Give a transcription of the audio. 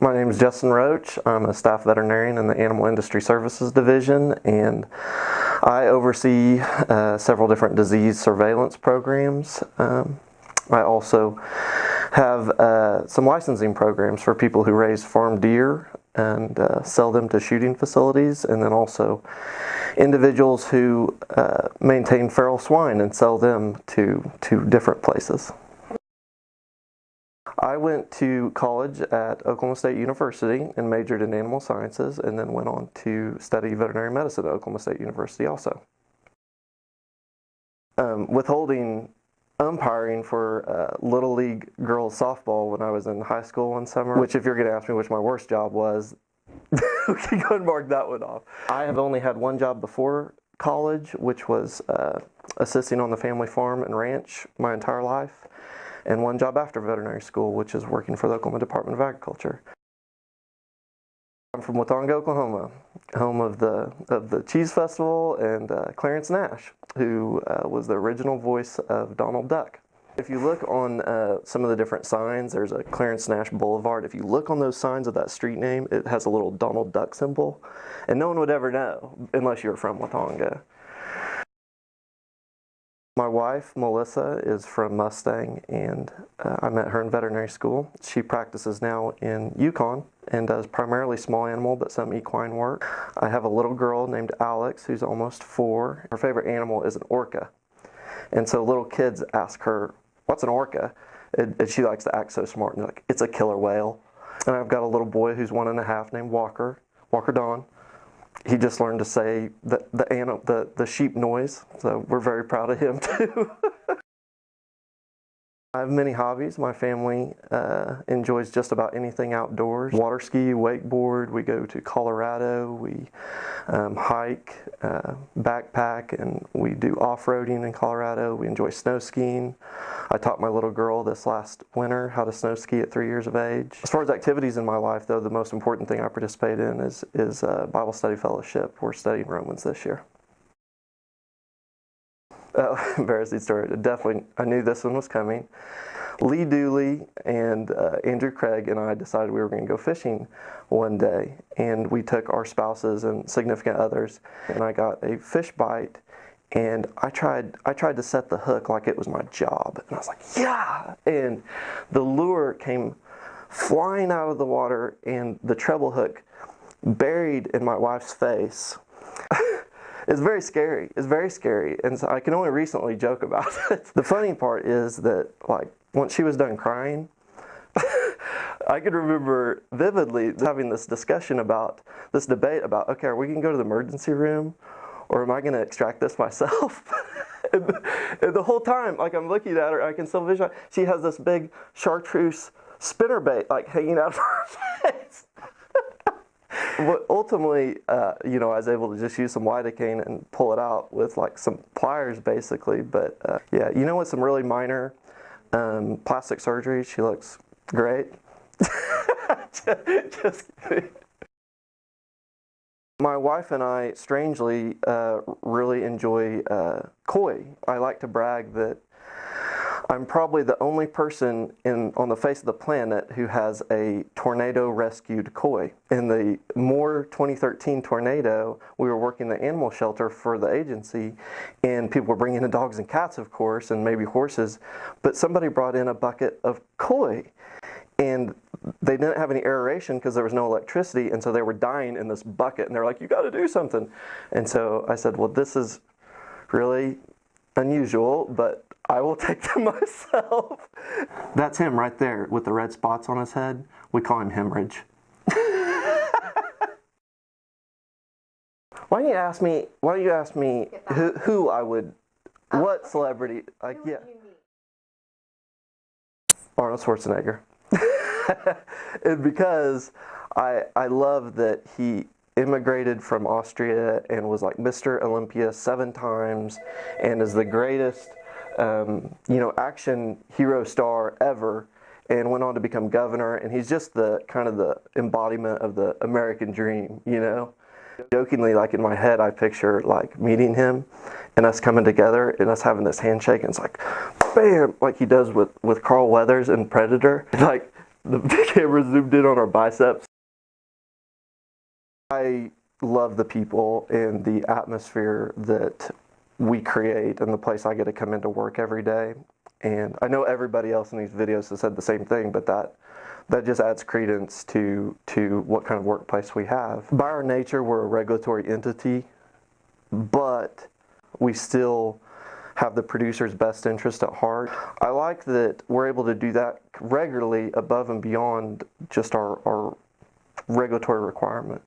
My name is Justin Roach. I'm a staff veterinarian in the Animal Industry Services Division, and I oversee several different disease surveillance programs. I also have some licensing programs for people who raise farm deer and sell them to shooting facilities, and then also individuals who maintain feral swine and sell them to different places. I went to college at Oklahoma State University and majored in animal sciences, and then went on to study veterinary medicine at Oklahoma State University also. Withholding umpiring for Little League girls softball when I was in high school one summer, which if you're going to ask me which my worst job was, we can go and mark that one off. I have only had one job before college, which was assisting on the family farm and ranch my entire life, and one job after veterinary school, which is working for the Oklahoma Department of Agriculture. I'm from Watonga, Oklahoma, home of the Cheese Festival and Clarence Nash, who was the original voice of Donald Duck. If you look on some of the different signs, there's a Clarence Nash Boulevard. If you look on those signs of that street name, it has a little Donald Duck symbol, and no one would ever know unless you're from Watonga. My wife, Melissa, is from Mustang, and I met her in veterinary school. She practices now in Yukon and does primarily small animal but some equine work. I have a little girl named Alex who's almost 4. Her favorite animal is an orca. And so little kids ask her, "What's an orca?" And she likes to act so smart and like, "It's a killer whale." And I've got a little boy who's 1.5 named Walker Dawn. He just learned to say the sheep noise, so we're very proud of him too. I have many hobbies. My family enjoys just about anything outdoors. Water ski, wakeboard, we go to Colorado, we hike, backpack, and we do off-roading in Colorado. We enjoy snow skiing. I taught my little girl this last winter how to snow ski at 3 years of age. As far as activities in my life, though, the most important thing I participate in is Bible study fellowship. We're studying Romans this year. Oh, embarrassing story. Definitely, I knew this one was coming. Lee Dooley and Andrew Craig and I decided we were going to go fishing one day, and we took our spouses and significant others, and I got a fish bite, and I tried to set the hook like it was my job, and I was like, yeah! And the lure came flying out of the water, and the treble hook buried in my wife's face. It's very scary. It's very scary, and so I can only recently joke about it. The funny part is that, like, once she was done crying, I could remember vividly having this discussion about, this debate about, okay, are we going to go to the emergency room, or am I going to extract this myself? and the whole time, like, I'm looking at her, I can still visualize, she has this big chartreuse spinnerbait, like, hanging out of her face. But ultimately, I was able to just use some lidocaine and pull it out with like some pliers, basically. But yeah, with some really minor plastic surgery, she looks great. Just kidding. My wife and I, strangely, really enjoy koi. I like to brag that I'm probably the only person on the face of the planet who has a tornado-rescued koi. In the Moore 2013 tornado, we were working the animal shelter for the agency, and people were bringing in dogs and cats, of course, and maybe horses, but somebody brought in a bucket of koi, and they didn't have any aeration because there was no electricity, and so they were dying in this bucket, and they're like, "You got to do something." And so I said, well, this is really unusual, but I will take them myself. That's him right there with the red spots on his head. We call him Hemorrhage. Why don't you ask me who I would, what celebrity, like, yeah. Arnold Schwarzenegger. And because I love that he immigrated from Austria and was like Mr. Olympia 7 times and is the greatest action hero star ever, and went on to become governor, and he's just the kind of the embodiment of the American dream, Jokingly, like in my head, I picture like meeting him and us coming together and us having this handshake, and it's like, bam, like he does with Carl Weathers in Predator. Like, the camera zoomed in on our biceps. I love the people and the atmosphere that we create and the place I get to come into work every day. And I know everybody else in these videos has said the same thing, but that just adds credence to what kind of workplace we have. By our nature, we're a regulatory entity, but we still have the producer's best interest at heart. I like that we're able to do that regularly above and beyond just our regulatory requirement.